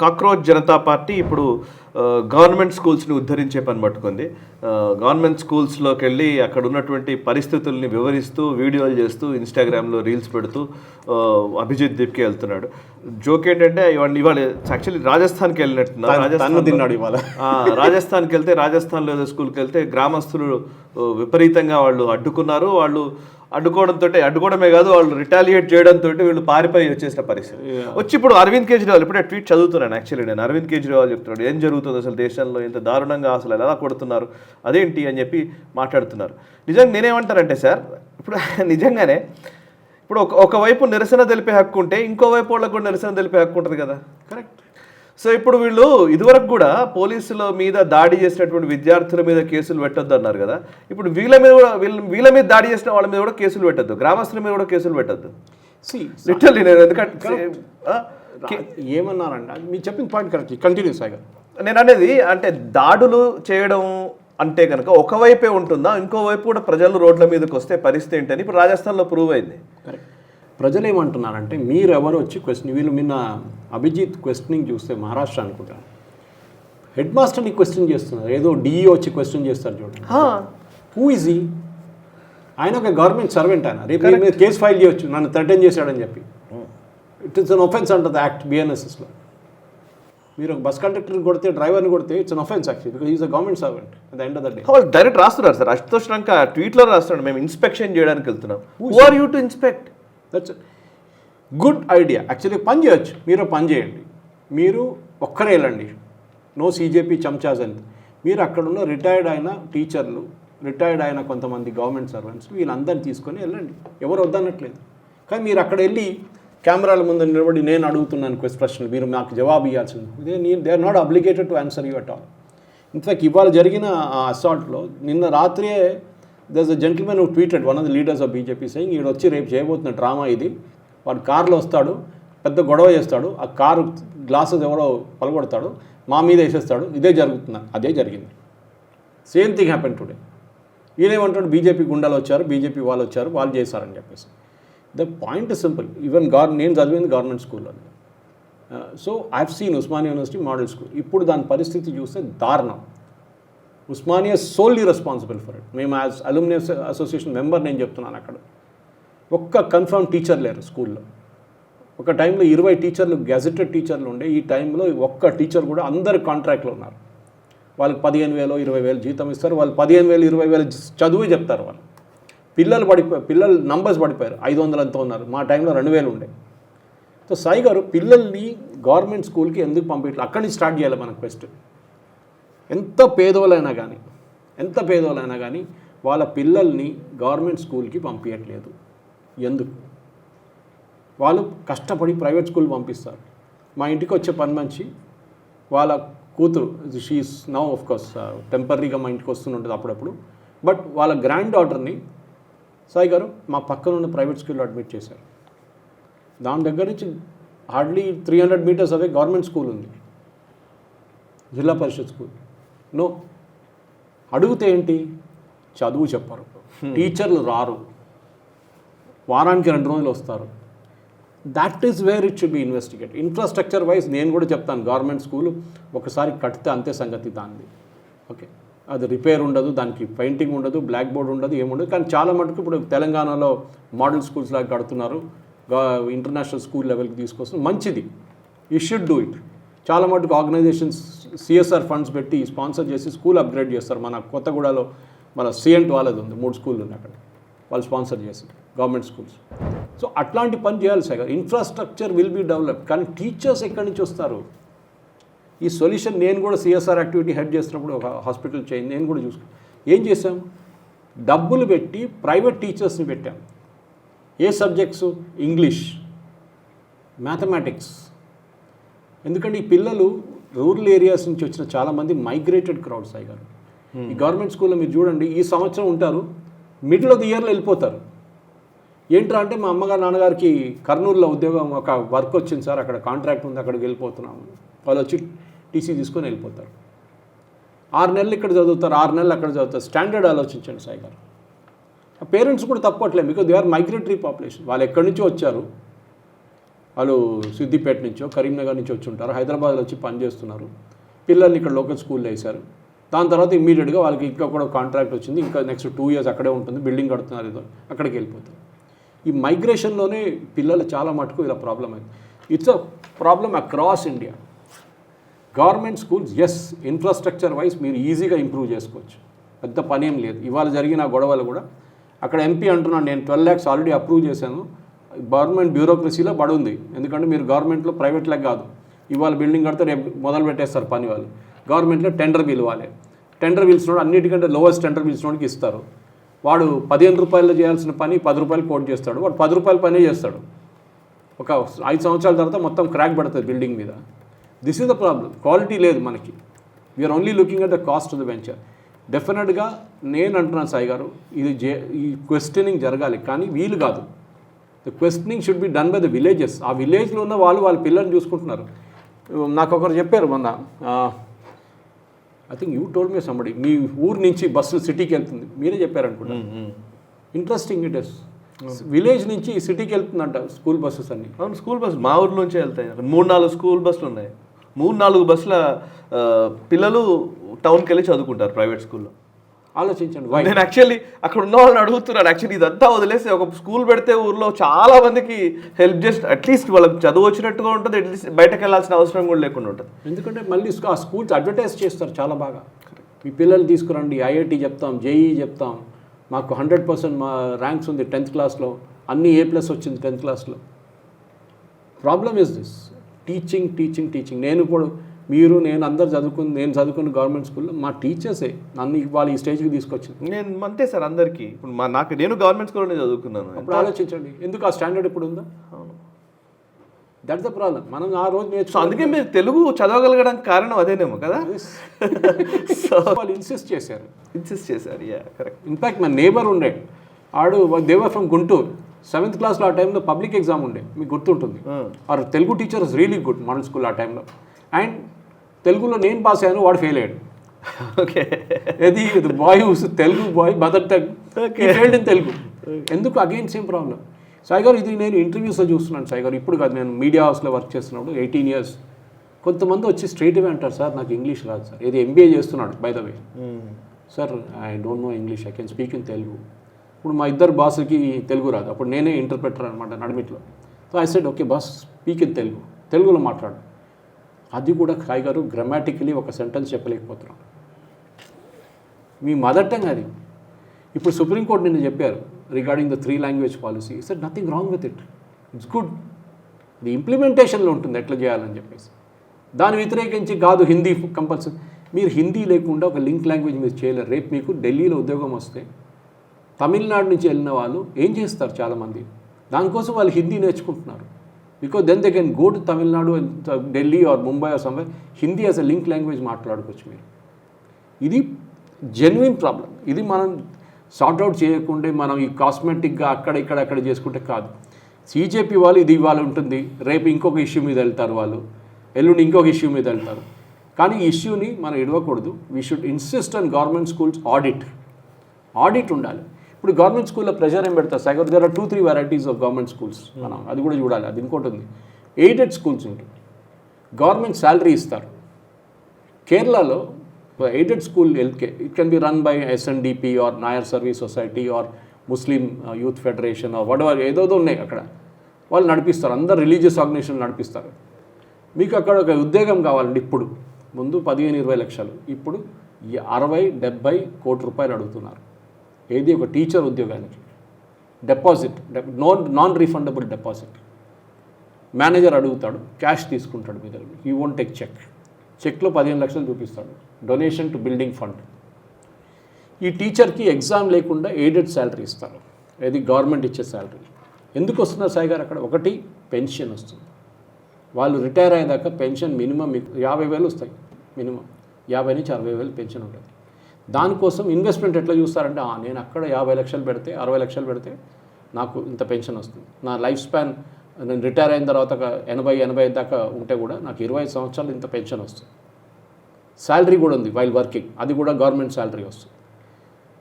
Cockroach Janata party ఇప్పుడు government స్కూల్స్ని ఉద్ధరించే పని పట్టుకుంది. గవర్నమెంట్ స్కూల్స్లోకి వెళ్ళి అక్కడ ఉన్నటువంటి పరిస్థితుల్ని వివరిస్తూ వీడియోలు చేస్తూ ఇన్స్టాగ్రామ్లో రీల్స్ పెడుతూ అభిజిత్ దీప్కి వెళ్తున్నాడు. జోక్ ఏంటంటే ఇవాళ యాక్చువల్లీ రాజస్థాన్కి వెళ్ళినట్టున్నారు. రాజస్థాన్కి వెళ్తే రాజస్థాన్లో ఏదో స్కూల్కి వెళ్తే గ్రామస్తులు విపరీతంగా వాళ్ళు అడ్డుకున్నారు. వాళ్ళు అడ్డుకోవడమే కాదు, వాళ్ళు రిటాలియేట్ చేయడంతో వీళ్ళు పారిపోయి వచ్చేసిన పరిస్థితి వచ్చి ఇప్పుడు అరవింద్ కేజ్రీవాల్ ఇప్పుడే ట్వీట్ చదువుతున్నాను. యాక్చువల్లీ నేను అరవింద్ కేజ్రీవాల్ చెప్తున్నాడు ఏం జరుగుతుంది అసలు దేశంలో, ఇంత దారుణంగా అసలు ఎలా కొడుతున్నారు అదేంటి అని చెప్పి మాట్లాడుతున్నారు. నిజంగా నేనేమంటానంటే సార్, ఇప్పుడు నిజంగానే ఇప్పుడు ఒకవైపు నిరసన తెలిపే హక్కు ఉంటే ఇంకోవైపు వాళ్ళకు కూడా నిరసన తెలిపే హక్కు ఉంటుంది కదా. కరెక్ట్. సో ఇప్పుడు వీళ్ళు ఇదివరకు కూడా పోలీసుల మీద దాడి చేసినటువంటి విద్యార్థుల మీద కేసులు పెట్టొద్దు అన్నారు కదా. ఇప్పుడు వీళ్ళ మీద దాడి చేసిన వాళ్ళ మీద కూడా కేసులు పెట్టద్దు, గ్రామస్తుల మీద కూడా కేసులు పెట్టద్దు. లిటరల్లీ నేను ఎందుకంటే ఏమన్నారంట మీరు చెప్పిన పాయింట్ కరెక్ట్, కంటిన్యూ సాగర్. నేను అనేది అంటే దాడులు చేయడం అంటే కనుక ఒకవైపే ఉంటుందా, ఇంకోవైపు కూడా ప్రజలు రోడ్ల మీదకి వస్తే పరిస్థితి ఏంటని ఇప్పుడు రాజస్థాన్లో ప్రూవ్ అయింది. కరెక్ట్. ప్రజలు ఏమంటున్నారంటే మీరు ఎవరు వచ్చి క్వశ్చన్, వీళ్ళు నిన్న అభిజిత్ క్వశ్చనింగ్ చూస్తే మహారాష్ట్ర అనుకుంటాను హెడ్ మాస్టర్ని క్వశ్చన్ చేస్తున్నారు, ఏదో డిఈ వచ్చి క్వశ్చన్ చేస్తారు చూడండి. హూ ఈజ్ ఈ? ఆయన ఒక గవర్నమెంట్ సర్వెంట్, ఆయన రేపు మీరు కేసు ఫైల్ చేయొచ్చు నన్ను థ్రెటన్ చేశాడని చెప్పి. It is an offence under the act బిఎన్ఎస్ఎస్లో. మీరు ఒక బస్ కండక్టర్ని కొడితే, డ్రైవర్ని కొడితే it's an offence actually, because is a government servant at the end of the day. వాళ్ళు డైరెక్ట్ రాస్తున్నారు సార్, అశుతోష్ లంక ట్వీట్లో రాస్తున్నాడు మేము ఇన్స్పెక్షన్ చేయడానికి వెళ్తున్నాం. Who are you to inspect? That's good idea. Actually పని చేయొచ్చు, మీరు పని చేయండి, మీరు ఒక్కరే వెళ్ళండి, నో సీజేపీ చంచాజ్ అని. మీరు అక్కడున్న రిటైర్డ్ అయిన టీచర్లు, రిటైర్డ్ అయిన కొంతమంది గవర్నమెంట్ సర్వెంట్స్, వీళ్ళందరినీ తీసుకొని వెళ్ళండి, ఎవరు వద్దన్నట్లేదు. కానీ మీరు అక్కడ వెళ్ళి కెమెరాల ముందు నిలబడి నేను అడుగుతున్నాను ప్రశ్నలు, మీరు నాకు జవాబు ఇవ్వాల్సింది. They are not obligated to answer you at all. In fact ఇవాళ జరిగిన ఆ అసాల్ట్లో నిన్న రాత్రే there is a gentlemen who tweeted, one of the leaders of BJP saying, ఈడు వచ్చి రేపు చేయబోతున్న డ్రామా ఇది, వాడు కారులో వస్తాడు, పెద్ద గొడవ చేస్తాడు, ఆ కారు గ్లాసెస్ ఎవరో పలగొడతాడు, మా మీద వేసేస్తాడు, ఇదే జరుగుతుంది. అదే జరిగింది. Same thing happen today. ఈయనేమంటాడు, బీజేపీ గుండాలు వచ్చారు, బీజేపీ వాళ్ళు వచ్చారు, వాళ్ళు చేశారని చెప్పేసి. The point simple. ఈవెన్ నేను చదివింది గవర్నమెంట్ స్కూల్లో. So I have seen Osmania university model school. ఇప్పుడు దాని పరిస్థితి చూస్తే దారుణం. Osmania solely responsible for it. మేము యాజ్ అలుమినీ అసోసియేషన్ మెంబర్ నేను చెప్తున్నాను, అక్కడ ఒక్క కన్ఫర్మ్ టీచర్ లేరు స్కూల్లో. ఒక టైంలో 20 టీచర్లు గెజెటెడ్ టీచర్లు ఉండే, ఈ టైంలో ఒక్క టీచర్ కూడా అందరు కాంట్రాక్ట్లో ఉన్నారు. వాళ్ళకి 15,000 20,000 జీతం ఇస్తారు, వాళ్ళు 15,000 20,000 చదువు చెప్తారు. వాళ్ళు పిల్లలు నంబర్స్ పడిపోయారు, 500 అంతా ఉన్నారు. మా టైంలో 2,000 ఉండే. సో సాయి గారు పిల్లల్ని గవర్నమెంట్ స్కూల్కి ఎందుకు పంపించలేదు, అక్కడి నుంచి స్టార్ట్ చేయాలి మన క్వెస్ట్. ఎంత పేదోళ్ళైనా కానీ వాళ్ళ పిల్లల్ని గవర్నమెంట్ స్కూల్కి పంపించట్లేదు. ఎందుకు? వాళ్ళు కష్టపడి ప్రైవేట్ స్కూల్ పంపిస్తారు. మా ఇంటికి వచ్చే పని మంచి వాళ్ళ కూతురు, షీఈస్ నౌ ఆఫ్ కోర్స్ టెంపరీగా మా ఇంటికి వస్తుంటుంది అప్పుడప్పుడు, బట్ వాళ్ళ గ్రాండ్ డాటర్ని సాయి గారు మా పక్కన ఉన్న ప్రైవేట్ స్కూల్లో అడ్మిట్ చేశారు. దాని దగ్గర నుంచి hardly 300 metres away government school ఉంది, జిల్లా పరిషత్ స్కూల్. నో, అడిగితే ఏంటి, చదువు చెప్పరు, టీచర్లు రారు, వారానికి 2 రోజులు వస్తారు. That is where it should be investigate. Infrastructure wise నేను కూడా చెప్తాను, గవర్నమెంట్ స్కూలు ఒకసారి కడితే అంతే సంగతి దాన్ని. ఓకే, అది రిపేర్ ఉండదు, దానికి పెయింటింగ్ ఉండదు, బ్లాక్ బోర్డ్ ఉండదు, ఏముండదు. కానీ చాలా మటుకు ఇప్పుడు తెలంగాణలో మోడల్ స్కూల్స్ లాగా కడుతున్నారు, ఇంటర్నేషనల్ స్కూల్ లెవెల్కి తీసుకొస్తున్నారు, మంచిది. You should do it. చాలా మటుకు ఆర్గనైజేషన్స్ సిఎస్ఆర్ ఫండ్స్ పెట్టి స్పాన్సర్ చేసి స్కూల్ అప్గ్రేడ్ చేస్తారు. మన కొత్తగూడలో మన సిఎంట్ వాళ్ళది ఉంది, 3 స్కూళ్ళు ఉన్నాయి అక్కడ, వాళ్ళు స్పాన్సర్ చేసి గవర్నమెంట్ స్కూల్స్. సో అట్లాంటి పని చేయాలి sir. Infrastructure will be develop, కానీ టీచర్స్ ఎక్కడి నుంచి వస్తారు? ఈ సొల్యూషన్ నేను కూడా సిఎస్ఆర్ యాక్టివిటీ హెడ్ చేసినప్పుడు ఒక హాస్పిటల్ చైన్ నేను కూడా చూసుకున్నాను. ఏం చేసాం, డబ్బులు పెట్టి ప్రైవేట్ టీచర్స్ని పెట్టాం. ఏ సబ్జెక్ట్స్? English, mathematics. ఎందుకంటే ఈ పిల్లలు రూరల్ ఏరియాస్ నుంచి వచ్చిన చాలామంది మైగ్రేటెడ్ క్రౌడ్ సాయి గారు. ఈ గవర్నమెంట్ స్కూల్లో మీరు చూడండి, ఈ సంవత్సరం ఉంటారు, మిడిల్ ఆఫ్ ది ఇయర్లో వెళ్ళిపోతారు. ఏంట్రా అంటే మా అమ్మగారు నాన్నగారికి కర్నూలులో ఉద్యోగం ఒక వర్క్ వచ్చింది సార్, అక్కడ కాంట్రాక్ట్ ఉంది, అక్కడికి వెళ్ళిపోతున్నాము. వాళ్ళు వచ్చి టీసీ తీసుకొని వెళ్ళిపోతారు. 6 నెలలు ఇక్కడ చదువుతారు, 6 నెలలు అక్కడ చదువుతారు. స్టాండర్డ్ ఆలోచించండి సాయి గారు. పేరెంట్స్ కూడా తప్పట్లేదు, because they are migratory population. వాళ్ళు ఎక్కడి నుంచో వచ్చారు, వాళ్ళు సిద్దిపేట నుంచో కరీంనగర్ నుంచి వచ్చి ఉంటారు, హైదరాబాద్లో వచ్చి పనిచేస్తున్నారు, పిల్లల్ని ఇక్కడ లోకల్ స్కూల్లో వేశారు. దాని తర్వాత ఇమ్మీడియట్గా వాళ్ళకి ఇంకా కూడా కాంట్రాక్ట్ వచ్చింది, ఇంకా నెక్స్ట్ 2 years అక్కడే ఉంటుంది, బిల్డింగ్ కడుతున్నారు, ఏదో అక్కడికి వెళ్ళిపోతారు. ఈ మైగ్రేషన్లోనే పిల్లలు చాలా మటుకు ఇలా ప్రాబ్లం అయింది. It's a problem across India. Government schools as infrastructure wise మీరు ఈజీగా ఇంప్రూవ్ చేసుకోవచ్చు, పెద్ద పని ఏం లేదు. ఇవాళ జరిగిన గొడవలు కూడా అక్కడ ఎంపీ అంటున్నాను, నేను 12 lakhs ఆల్రెడీ అప్రూవ్ చేశాను, గవర్నమెంట్ బ్యూరోక్రసీలో పడి ఉంది. ఎందుకంటే మీరు గవర్నమెంట్లో ప్రైవేట్ లాగా కాదు, ఇవాళ బిల్డింగ్ కడితే రేపు మొదలు పెట్టేస్తారు పని వాళ్ళు. గవర్నమెంట్లో టెండర్ పిలవాలి, టెండర్ పిలిచినోడు అన్నిటికంటే లోవెస్ట్ టెండర్ పిలిచినోడికి ఇస్తారు. వాడు 15 రూపాయలు చేయాల్సిన పని 10 రూపాయలు కోట్ చేస్తాడు, వాడు 10 రూపాయల పనే చేస్తాడు. ఒక 5 సంవత్సరాల తర్వాత మొత్తం క్రాక్ పడుతుంది బిల్డింగ్ మీద. This is the problem. Quality లేదు మనకి. We are only looking at the cost of the venture. డెఫినెట్గా నేను అంటున్నాను సాయి గారు, ఈ క్వశ్చనింగ్ జరగాలి, కానీ వీలు కాదు. The questioning should be done by the villages. ఆ విలేజ్లో ఉన్న వాళ్ళ పిల్లల్ని చూసుకుంటున్నారు. నాకు ఒకరు చెప్పారు మొన్న, I think you told me somebody, మీ ఊరు నుంచి బస్సు సిటీకి వెళ్తుంది, మీరే చెప్పారనుకుంటా. Interesting it is. విలేజ్ నుంచి సిటీకి వెళ్తుందంట స్కూల్ బస్సెస్ అన్ని. అవును, స్కూల్ బస్సు మా ఊరు నుంచే వెళ్తాయి. 3-4 స్కూల్ బస్సులు ఉన్నాయి. 3-4 బస్సుల పిల్లలు టౌన్కి వెళ్ళి చదువుకుంటారు ప్రైవేట్ స్కూల్లో. ఆలోచించండి. నేను యాక్చువల్లీ అక్కడ ఉన్న వాళ్ళని అడుగుతున్నాను, యాక్చువల్లీ ఇదంతా వదిలేసి ఒక స్కూల్ పెడితే ఊర్లో చాలా మందికి హెల్ప్ చేసి అట్లీస్ట్ వాళ్ళకి చదువు వచ్చినట్టుగా ఉంటుంది, అట్లీస్ట్ బయటకు వెళ్ళాల్సిన అవసరం కూడా లేకుండా ఉంటుంది. ఎందుకంటే మళ్ళీ ఆ స్కూల్స్ అడ్వర్టైజ్ చేస్తారు చాలా బాగా. మీ పిల్లలు తీసుకురండి, ఐఐటి చెప్తాం, జేఈ చెప్తాం, మాకు 100% మా ర్యాంక్స్ ఉంది 10th క్లాస్లో, అన్ని A+ వచ్చింది 10th క్లాస్లో. Problem is this teaching. నేను కూడా నేను అందరు నేను చదువుకున్న గవర్నమెంట్ స్కూల్లో మా టీచర్సే నన్ను ఇవాళ ఈ స్టేజ్కి తీసుకొచ్చింది. నేను అంతే సార్, అందరికీ ఇప్పుడు నేను గవర్నమెంట్ స్కూల్లోనే చదువుకున్నాను. అప్పుడు ఆలోచించండి, ఎందుకు ఆ స్టాండర్డ్ ఇప్పుడు ఉందా? అవును, దట్స్ ద ప్రాబ్లం. మనం ఆ రోజు సో అందుకే మీరు తెలుగు చదవగలగడానికి కారణం అదేనేమో కదా. సో వాళ్ళు ఇన్సిస్ట్ చేశారు. Yeah correct. ఇన్ఫ్యాక్ట్ మా నేబర్ ఉండే ఆడు, దేవర్ ఫ్రమ్ గుంటూరు, 7th క్లాస్లో ఆ టైంలో పబ్లిక్ ఎగ్జామ్ ఉండే, మీకు గుర్తుంటుంది. Our Telugu teacher is really good model school ఆ టైంలో. అండ్ తెలుగులో నేను పాస్ అయ్యాను, వాడు ఫెయిల్ అయ్యాడు. ఓకే, ఇది boy Telugu boy mother tongue failed in Telugu. ఎందుకు? Again same problem. సాయి గారు, ఇది నేను ఇంటర్వ్యూస్లో చూస్తున్నాను సాయి గారు, ఇప్పుడు కాదు, నేను మీడియా హౌస్లో వర్క్ చేస్తున్నప్పుడు 18 years కొంతమంది వచ్చి స్ట్రైట్ అవే అంటారు, సార్ నాకు ఇంగ్లీష్ రాదు సార్. ఇది MBA చేస్తున్నాడు by the way. Sir I don't know English, I can speak in Telugu. ఇప్పుడు మా ఇద్దరు బాస్కి తెలుగు రాదు, అప్పుడు నేనే ఇంటర్ప్రెటర్ అనమాట నడిమిట్లో. So I said okay boss, speak in తెలుగులో మాట్లాడు. అది కూడా సాయి గారు గ్రామాటికలీ ఒక సెంటెన్స్ చెప్పలేకపోతున్నాం. మీ మదర్ టంగ్ అది. ఇప్పుడు సుప్రీంకోర్టు నిన్న చెప్పారు regarding the 3 language policy. It's nothing wrong with it, it's good. ఇది ఇంప్లిమెంటేషన్లో ఉంటుంది ఎట్లా చేయాలని చెప్పేసి. దాన్ని వ్యతిరేకించి కాదు హిందీ కంపల్సరీ. మీరు హిందీ లేకుండా ఒక లింక్ లాంగ్వేజ్ మీరు చేయలేరు. రేపు మీకు ఢిల్లీలో ఉద్యోగం వస్తే తమిళనాడు నుంచి వెళ్ళిన వాళ్ళు ఏం చేస్తారు చాలామంది, దానికోసం వాళ్ళు హిందీ నేర్చుకుంటున్నారు. Because then they can go to Tamil Nadu, Delhi are Mumbai or somewhere, Hindi as a link language మాట్లాడుకోవచ్చు మీరు. ఇది జెన్యున్ ప్రాబ్లం. ఇది మనం సార్ట్అవుట్ చేయకుండా మనం ఈ కాస్మెటిక్గా అక్కడ చేసుకుంటే కాదు. CJP వాళ్ళు ఇది ఇవాళ ఉంటుంది, రేపు ఇంకొక ఇష్యూ మీద వెళ్తారు వాళ్ళు, ఎల్లుండి ఇంకొక ఇష్యూ మీద వెళ్తారు. కానీ ఈ ఇష్యూని మనం ఇడవకూడదు. We should insist on government schools audit ఉండాలి. ఇప్పుడు గవర్నమెంట్ స్కూల్లో ప్రెషర్ ఏం పెడతారు sir? There are 2-3 varieties of government schools. మనం అది కూడా చూడాలి. అది ఇంకోటి ఉంది, ఎయిడెడ్ స్కూల్స్ ఉంటుంది, గవర్నమెంట్ శాలరీ ఇస్తారు. కేరళలో aided school it can be run by SNDP or Nair service society or Muslim youth federation or whatever, ఏదో ఉన్నాయి అక్కడ, వాళ్ళు నడిపిస్తారు. అందరు రిలీజియస్ ఆర్గనైజేషన్ నడిపిస్తారు. మీకు అక్కడ ఒక ఉద్యోగం కావాలండి. ఇప్పుడు ముందు 15-20 లక్షలు, ఇప్పుడు 60-70 కోట్ల రూపాయలు అడుగుతున్నారు. ఏది? ఒక టీచర్ ఉద్యోగానికి. Deposit, non refundable deposit. Manager అడుగుతాడు, క్యాష్ తీసుకుంటాడు మీ దగ్గర. యూ వోంట్ టేక్ చెక్లో 15 లక్షలు చూపిస్తాడు, డొనేషన్ టు బిల్డింగ్ ఫండ్. ఈ టీచర్కి ఎగ్జామ్ లేకుండా ఎయిడెడ్ శాలరీ ఇస్తారు. ఏది? గవర్నమెంట్ ఇచ్చే శాలరీ. ఎందుకు వస్తున్నారు సాయి గారు అక్కడ? ఒకటి, పెన్షన్ వస్తుంది. వాళ్ళు రిటైర్ అయ్యేదాకా పెన్షన్ మినిమం 50,000 వస్తాయి. మినిమం 50 నుంచి 60,000 పెన్షన్ ఉంటుంది. దానికోసం ఇన్వెస్ట్మెంట్ ఎట్లా చూస్తారంటే, నేను అక్కడ 50 లక్షలు పెడితే, 60 లక్షలు పెడితే నాకు ఇంత పెన్షన్ వస్తుంది. నా లైఫ్ స్పాన్, నేను రిటైర్ అయిన తర్వాత 80-85 దాకా ఉంటే కూడా నాకు 25 సంవత్సరాలు ఇంత పెన్షన్ వస్తుంది. శాలరీ కూడా ఉంది వైల్ వర్కింగ్, అది కూడా గవర్నమెంట్ శాలరీ వస్తుంది.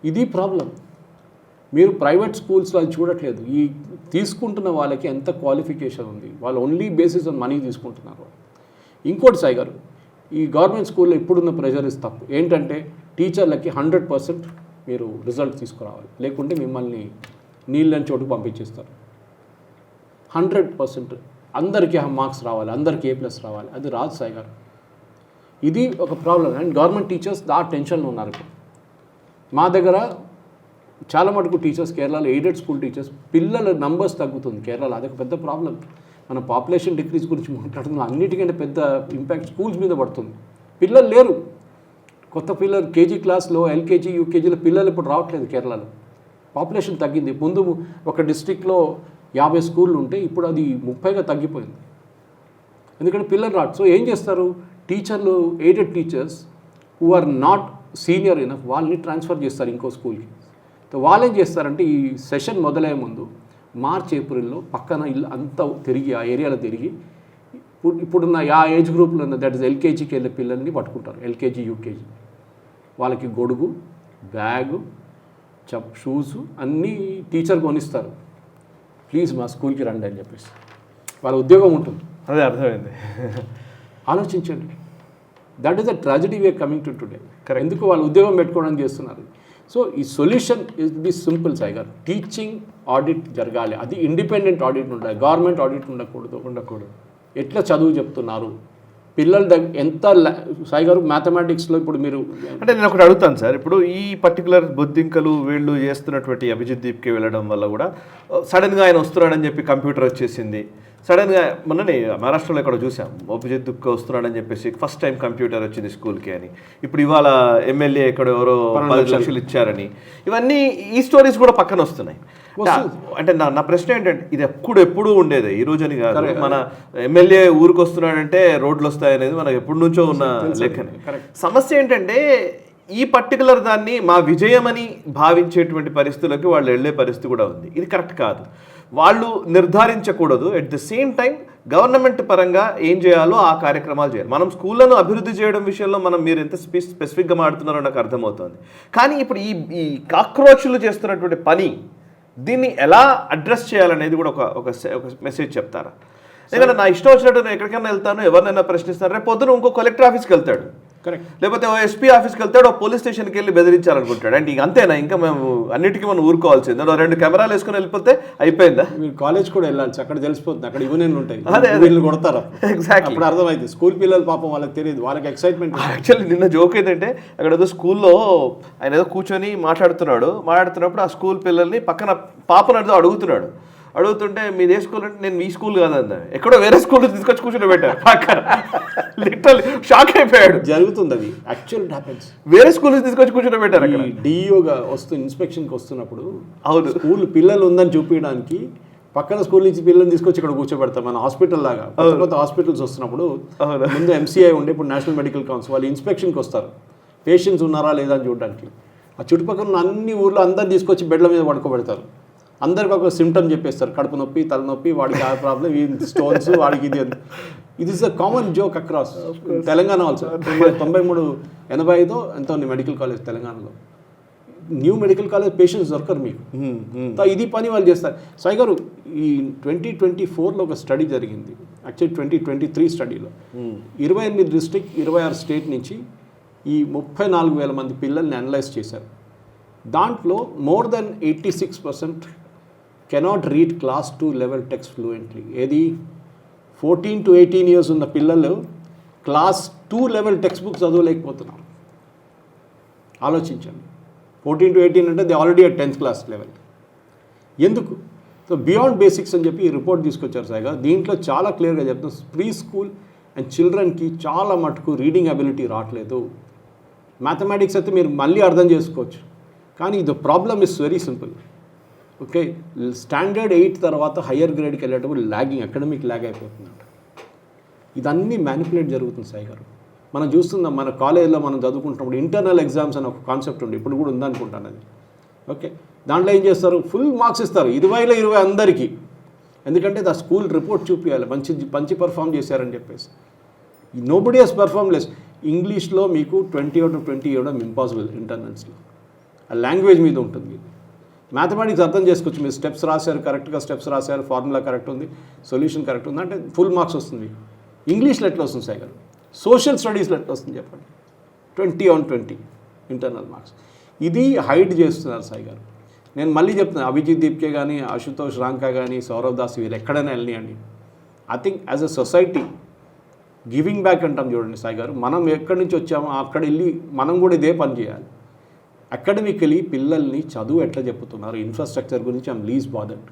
ఇది ప్రాబ్లం. మీరు ప్రైవేట్ స్కూల్స్లో అది చూడట్లేదు. ఈ తీసుకుంటున్న వాళ్ళకి ఎంత క్వాలిఫికేషన్ ఉంది, వాళ్ళు ఓన్లీ బేసిస్ ఆన్ మనీ తీసుకుంటున్నారు. ఇంకోటి సాయి గారు, ఈ గవర్నమెంట్ స్కూల్లో ఇప్పుడున్న ప్రెషర్ ఇస్ తప్పు. ఏంటంటే టీచర్లకి 100% మీరు రిజల్ట్ తీసుకురావాలి, లేకుంటే మిమ్మల్ని నీళ్ళని చోటుకు పంపించేస్తారు. 100% అందరికీ మార్క్స్ రావాలి, అందరికీ A+ రావాలి. అది రాదు సాయి గారు. ఇది ఒక ప్రాబ్లం. అండ్ గవర్నమెంట్ టీచర్స్ ఆ టెన్షన్లో ఉన్నారు. ఇప్పుడు మా దగ్గర చాలా మటుకు టీచర్స్ కేరళలో ఎయిడెడ్ స్కూల్ టీచర్స్ పిల్లల నంబర్స్ తగ్గుతుంది కేరళలో. అదొక పెద్ద ప్రాబ్లం. మన పాపులేషన్ డిక్రీజ్ గురించి మాట్లాడుతున్నాం, అన్నిటికంటే పెద్ద ఇంపాక్ట్ స్కూల్స్ మీద పడుతుంది. పిల్లలు లేరు, కొత్త పిల్లలు కేజీ క్లాస్లో LKG UKGలో పిల్లలు ఇప్పుడు రావట్లేదు కేరళలో. పాపులేషన్ తగ్గింది. ముందు ఒక డిస్ట్రిక్ట్లో 50 స్కూళ్ళు ఉంటే ఇప్పుడు అది 30గా తగ్గిపోయింది. ఎందుకంటే పిల్లలు రాదు. సో ఏం చేస్తారు టీచర్లు, aided teachers who are not senior enough వాళ్ళని ట్రాన్స్ఫర్ చేస్తారు ఇంకో స్కూల్కి. సో వాళ్ళు ఏం చేస్తారంటే ఈ సెషన్ మొదలయ్యే ముందు మార్చ్ ఏప్రిల్లో పక్కన ఇల్లు అంతా తిరిగి ఆ ఏరియాలో తిరిగి ఇప్పుడున్న ఆ ఏజ్ గ్రూప్లో ఉన్న దట్ ఇస్ LKGకి వెళ్ళే పిల్లల్ని పట్టుకుంటారు. LKG UKG వాళ్ళకి గొడుగు, బ్యాగు, షూస్ అన్నీ టీచర్ కొనిస్తారు. ప్లీజ్ మా స్కూల్కి రండి అని చెప్పేసి వాళ్ళ ఉద్యోగం ఉంటుంది. అదే అర్థమైంది. ఆలోచించండి. That is the tragedy way coming to today. ఎందుకు వాళ్ళు ఉద్యోగం పెట్టుకోవడానికి చేస్తున్నారు. సో ఈ solution is be simple Sai గారు. టీచింగ్ ఆడిట్ జరగాలి, అది ఇండిపెండెంట్ ఆడిట్ ఉండాలి, గవర్నమెంట్ ఆడిట్ ఉండకూడదు. ఎట్లా చదువు చెప్తున్నారు పిల్లల దగ్గర ఎంత సాయి గారు మ్యాథమెటిక్స్లో ఇప్పుడు మీరు అంటే నేను ఒకటి అడుగుతాను సార్. ఇప్పుడు ఈ పర్టికులర్ బొద్దింకలు వీళ్ళు చేస్తున్నటువంటి అభిజిత్ దీప్కి వెళ్ళడం వల్ల కూడా సడన్గా ఆయన వస్తున్నాడని చెప్పి కంప్యూటర్ వచ్చేసింది. సడన్గా మొన్ననే మహారాష్ట్రలో ఇక్కడ చూసాం, అభిజిత్ దీప్కి వస్తున్నాడని చెప్పేసి ఫస్ట్ టైం కంప్యూటర్ వచ్చింది స్కూల్కి అని. ఇప్పుడు ఇవాళ ఎమ్మెల్యే ఇక్కడ ఎవరో 10 లక్షలు ఇచ్చారని, ఇవన్నీ ఈ స్టోరీస్ కూడా పక్కన వస్తున్నాయి. అంటే నా ప్రశ్న ఏంటంటే ఇది ఎప్పుడు ఉండేది, ఈ రోజు అని కాదు. మన ఎమ్మెల్యే ఊరికి వస్తున్నాడంటే రోడ్లు వస్తాయనేది మనకు ఎప్పటి నుంచో ఉన్న లెక్కనే. సమస్య ఏంటంటే ఈ పర్టికులర్ దాన్ని మా విజయమని భావించేటువంటి పరిస్థితులకి వాళ్ళు వెళ్ళే పరిస్థితి కూడా ఉంది. ఇది కరెక్ట్ కాదు. వాళ్ళు నిర్ధారించకూడదు. At the same time government పరంగా ఏం చేయాలో ఆ కార్యక్రమాలు చేయాలి. మనం స్కూళ్ళను అభివృద్ధి చేయడం విషయంలో మీరు ఎంత స్పెసిఫిక్గా మాట్లాడుతున్నారో నాకు అర్థమవుతుంది. కానీ ఇప్పుడు ఈ కాక్రోచ్లు చేస్తున్నటువంటి పని, దీన్ని ఎలా అడ్రస్ చేయాలనేది కూడా ఒక మెసేజ్ చెప్తారా? ఎందుకంటే నా ఇష్టం వచ్చినట్టు నేను ఎక్కడికైనా వెళ్తాను, ఎవరినైనా ప్రశ్నిస్తాను. రేపు పొద్దున ఇంకో కలెక్టర్ ఆఫీస్కి వెళ్తాడు, కరెక్ట్, లేకపోతే ఓ SP ఆఫీస్కి వెళ్తాడు, ఓ పోలీస్ స్టేషన్కి వెళ్ళి బెదిరించాలనుకుంటాడు. అంటే ఇంక అంతేనా? ఇంకా మేము అన్నిటికీ మనం ఊరుకోవాల్సిందే? 2 కెమెరాలు వేసుకుని వెళ్ళిపోతే అయిపోయిందా? మీరు కాలేజ్ కూడా వెళ్ళాలి, అక్కడ తెలిసిపోతుంది, అక్కడ యూనియన్లు ఉంటాయి, వీళ్ళు కొడతారు. ఎగ్జాక్ట్లీ, అప్పుడు అర్థమైంది. స్కూల్ పిల్లలు పాపం వాళ్ళకి తెలియదు, వాళ్ళకి ఎక్సైట్మెంట్. యాక్చువల్లీ నిన్న జోక్ ఏంటంటే అక్కడ ఏదో స్కూల్లో ఆయన ఏదో కూర్చొని మాట్లాడుతున్నప్పుడు ఆ స్కూల్ పిల్లల్ని పక్కన పాపను అడుగుతుంటే మీదే స్కూల్ అంటే నేను మీ స్కూల్ కాదన్నా, ఎక్కడో వేరే స్కూల్ తీసుకొచ్చి కూర్చొని పెట్టారు పక్కన. లిటరల్లీ షాక్ అయిపోయాడు. జరుగుతుంది అది, యాక్చువల్ హ్యాపెన్స్. వేరే స్కూల్ తీసుకొచ్చి కూర్చొని పెట్టారు. అక్కడ డిఈఓగా ఇన్స్పెక్షన్కి వస్తున్నప్పుడు అవును స్కూల్ పిల్లలు ఉందని చూపించడానికి పక్కన స్కూల్ నుంచి పిల్లల్ని తీసుకొచ్చి ఇక్కడ కూర్చోబెడతాం. మన హాస్పిటల్ లాగా కొత్త హాస్పిటల్స్ వస్తున్నప్పుడు ముందు MCI ఉండే, ఇప్పుడు నేషనల్ మెడికల్ కౌన్సిల్, వాళ్ళు ఇన్స్పెక్షన్కి వస్తారు పేషెంట్స్ ఉన్నారా లేదా అని చూడడానికి. ఆ చుట్టుపక్కల ఉన్న అన్ని ఊర్లో అందరు తీసుకొచ్చి బెడ్ల మీద పడుకోబెడతారు. అందరికి ఒక సిమ్టమ్ చెప్పేస్తారు, కడుపు నొప్పి, తలనొప్పి, వాడికి ఆ ప్రాబ్లం, ఈ స్టోన్స్, వాడికి ఇది. ఇది is a common joke across Telangana also. 93-85 ఎంతో ఉంది మెడికల్ కాలేజ్ తెలంగాణలో. న్యూ మెడికల్ కాలేజ్ పేషెంట్స్ దొరకరు మీకు. ఇది పని వాళ్ళు చేస్తారు. సాయి గారు, ఈ 2024లో ఒక స్టడీ జరిగింది, యాక్చువల్లీ 2023 స్టడీలో 28 డిస్ట్రిక్ట్ 26 స్టేట్ నుంచి ఈ 34,000 మంది పిల్లల్ని అనలైజ్ చేశారు. దాంట్లో more than 86% cannot read class 2 level text fluently. ఏది 14 to 18 years ఉన్న పిల్లలు క్లాస్ 2 లెవెల్ టెక్స్ట్ బుక్ చదవలేకపోతున్నారు. ఆలోచించండి, 14 to 18 అంటే they already at 10th class level. ఎందుకు? సో బియాండ్ బేసిక్స్ అని చెప్పి ఈ రిపోర్ట్ తీసుకొచ్చారు సాయిగా. దీంట్లో చాలా క్లియర్గా చెప్తాం, ప్రీ స్కూల్ అండ్ చిల్డ్రన్కి చాలా మటుకు రీడింగ్ అబిలిటీ రావట్లేదు. మ్యాథమెటిక్స్ అయితే మీరు మళ్ళీ అర్థం చేసుకోవచ్చు, కానీ the problem is very simple. Okay, standard 8 తర్వాత హయ్యర్ గ్రేడ్కి వెళ్ళేటప్పుడు అకాడమిక్ ల్యాగ్ అయిపోతుందంట. ఇదన్నీ మ్యానిపులేట్ జరుగుతుంది సాయి గారు. మనం చూస్తున్నాం, మన కాలేజీలో మనం చదువుకుంటున్నప్పుడు ఇంటర్నల్ ఎగ్జామ్స్ అని ఒక కాన్సెప్ట్ ఉంది, ఇప్పుడు కూడా ఉందనుకుంటాను అది. ఓకే, దాంట్లో ఏం చేస్తారు, ఫుల్ మార్క్స్ ఇస్తారు 20లో 20 అందరికీ. ఎందుకంటే ద స్కూల్ రిపోర్ట్ చూపించాలి మంచి పర్ఫామ్ చేశారని చెప్పేసి. Nobody has perform less. ఇంగ్లీష్లో మీకు 20 out of 20 ఇవ్వడం ఇంపాసిబుల్ ఇంటర్నల్స్లో. ఆ లాంగ్వేజ్ మీద ఉంటుంది. మ్యాథమెటిక్స్ అర్థం చేసుకోవచ్చు, మీరు స్టెప్స్ రాశారు, కరెక్ట్గా స్టెప్స్ రాశారు, ఫార్ములా కరెక్ట్ ఉంది, సొల్యూషన్ కరెక్ట్ ఉంది అంటే ఫుల్ మార్క్స్ వస్తుంది. ఇంగ్లీష్లో ఎట్లా వస్తుంది సాయి గారు? సోషల్ స్టడీస్లో ఎట్లా వస్తుంది చెప్పండి? 20/20 ఇంటర్నల్ మార్క్స్. ఇది హైడ్ చేస్తున్నారు సాయి గారు. నేను మళ్ళీ చెప్తున్నాను, అభిజిత్ దీప్కే కానీ, అశుతోష్ రాంకా కానీ, సౌరవ్ దాస్ వీరు ఎక్కడైనా వెళ్ళినాయండి. I think as a society giving back అంటాం చూడండి సాయి గారు, మనం ఎక్కడి నుంచి వచ్చామో అక్కడ వెళ్ళి మనం కూడా ఇదే పని చేయాలి. అకాడమికలీ పిల్లల్ని చదువు ఎట్లా చెప్పుతున్నారు, ఇన్ఫ్రాస్ట్రక్చర్ గురించి ఐమ్ లీజ్ బాదర్డ్.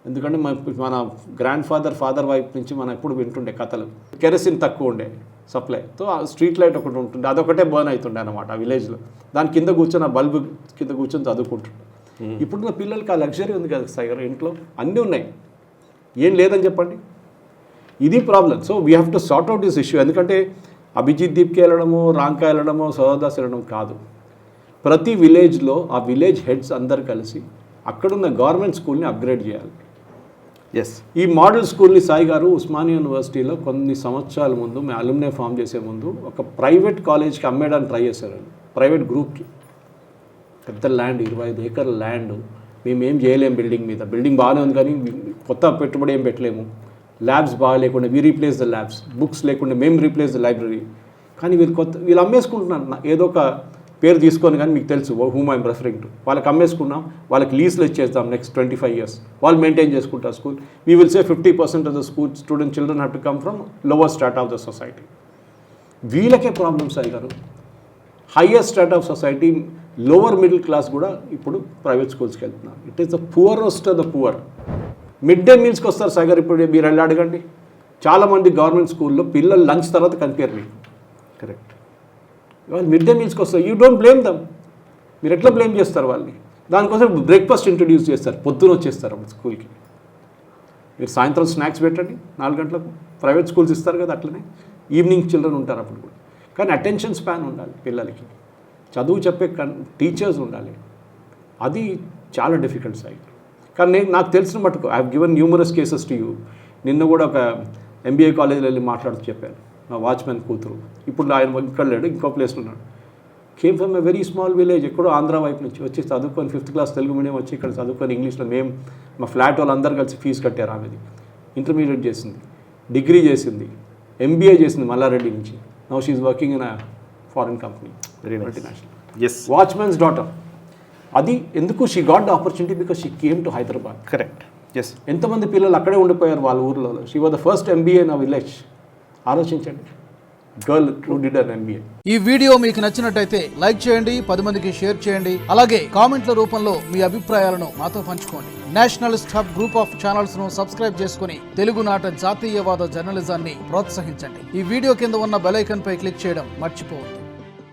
ఎందుకంటే మన గ్రాండ్ ఫాదర్ వైఫ్ నుంచి మనం ఎప్పుడు వింటుండే కథలు, కెరసిన్ తక్కువ ఉండే సప్లైతో స్ట్రీట్ లైట్ ఒకటి ఉంటుండే, అదొకటే బర్న్ అవుతుండే అనమాట ఆ విలేజ్లో. దాని కింద కూర్చొని ఆ బల్బు కింద కూర్చొని చదువుకుంటుండే. ఇప్పుడున్న పిల్లలకి ఆ లగ్జరీ ఉంది కదా సాయి గారు, ఇంట్లో అన్నీ ఉన్నాయి, ఏం లేదని చెప్పండి. ఇది problem. So we have to sort out this issue. ఎందుకంటే అభిజిత్ దీప్కి వెళ్ళడము, రాంకా వెళ్ళడము, సౌరదాస్ వెళ్ళడం కాదు. ప్రతి విలేజ్లో ఆ విలేజ్ హెడ్స్ అందరు కలిసి అక్కడున్న గవర్నమెంట్ స్కూల్ని అప్గ్రేడ్ చేయాలి. ఎస్, ఈ మోడల్ స్కూల్ని సాయి గారు ఉస్మానియా యూనివర్సిటీలో కొన్ని సంవత్సరాల ముందు మేము అలుమ్నే ఫామ్ చేసే ముందు ఒక ప్రైవేట్ కాలేజ్కి అమ్మేయడానికి ట్రై చేశారండి. ప్రైవేట్ గ్రూప్కి పెద్ద ల్యాండ్, 25 ఏకర్ల ల్యాండ్, మేము ఏం చేయలేము బిల్డింగ్ మీద. బిల్డింగ్ బాగానే ఉంది కానీ కొత్త పెట్టుబడి ఏం పెట్టలేము. ల్యాబ్స్ బాగా లేకుండా we replace the labs, books లేకుండా మేము రీప్లేస్ ద లైబ్రరీ. కానీ వీళ్ళు అమ్మేసుకుంటున్నారు ఏదో ఒక పేరు తీసుకొని, కానీ మీకు తెలుసు హూమ్ ఐఎమ్ రెఫరింగ్ టు. వాళ్ళకి అమ్మేసుకున్నాం, వాళ్ళకి లీజ్లో ఇచ్చేస్తాం నెక్స్ట్ 25 years, వాళ్ళు మెయింటైన్ చేసుకుంటారు school. We will say 50% of the student children have to come from lower strata of the society. వీళ్ళకే ప్రాబ్లమ్స్ అయ్యారు. Higher strata of society, lower middle class కూడా ఇప్పుడు ప్రైవేట్ స్కూల్స్కి వెళ్తున్నారు. It is the poorest of the poor. Mid day మీల్స్కి వస్తారు సాయి గారు. ఇప్పుడు మీరు వెళ్ళి అడగండి, చాలామంది గవర్నమెంట్ స్కూల్లో పిల్లలు లంచ్ తర్వాత కనిపించారు మీకు. కరెక్ట్. వాళ్ళు మిడ్ డే మీల్స్కి వస్తారు. You don't blame them. మీరు ఎట్లా బ్లేమ్ చేస్తారు వాళ్ళని? దానికోసం బ్రేక్ఫాస్ట్ ఇంట్రడ్యూస్ చేస్తారు, పొద్దున వచ్చేస్తారు అప్పుడు స్కూల్కి. మీరు సాయంత్రం స్నాక్స్ పెట్టండి 4 గంటలకు. ప్రైవేట్ స్కూల్స్ ఇస్తారు కదా అట్లనే. ఈవినింగ్ చిల్డ్రన్ ఉంటారు అప్పుడు కూడా. కానీ అటెన్షన్ స్పాన్ ఉండాలి పిల్లలకి, చదువు చెప్పే టీచర్స్ ఉండాలి. అది చాలా డిఫికల్ట్ సైడ్. కానీ నాకు తెలిసిన మటుకు I have given numerous cases to you. నిన్న కూడా ఒక MBA కాలేజీలో వెళ్ళి మాట్లాడుతూ చెప్పాను, మా వాచ్మెన్ కూతురు. ఇప్పుడు ఆయన ఇక్కడ లేడు, ఇంకో ప్లేస్లో ఉన్నాడు. Came from a very small village, ఎక్కడో ఆంధ్ర వైపు నుంచి వచ్చి చదువుకొని 5th క్లాస్ తెలుగు మీడియం వచ్చి ఇక్కడ చదువుకొని ఇంగ్లీష్లో మా ఫ్లాట్ వాళ్ళందరూ కలిసి ఫీజు కట్టారు. ఆమెది ఇంటర్మీడియట్ చేసింది, డిగ్రీ చేసింది, MBA చేసింది మల్లారెడ్డి నుంచి. Now she is working in a foreign company, very multinational. Yes, watchman's daughter. అది ఎందుకు? She got the opportunity because she came to Hyderabad. Correct. Yes, ఎంతమంది పిల్లలు అక్కడే ఉండిపోయారు వాళ్ళ ఊర్లో. She was the first MBA in a village. ఆలోచించండి, girl who did an MBA. ఈ వీడియో మీకు నచ్చినట్టయితే లైక్ చేయండి, 10 మందికి షేర్ చేయండి. అలాగే కామెంట్ల రూపంలో మీ అభిప్రాయాలను మాతో పంచుకోండి. Nationalist hub group of channels ను సబ్స్క్రైబ్ చేసుకుని తెలుగునాట జాతీయవాద జర్నలిజాన్ని ప్రోత్సహించండి. ఈ వీడియో కింద ఉన్న బెల్ ఐకాన్ పై క్లిక్ చేయడం మర్చిపోవద్దు.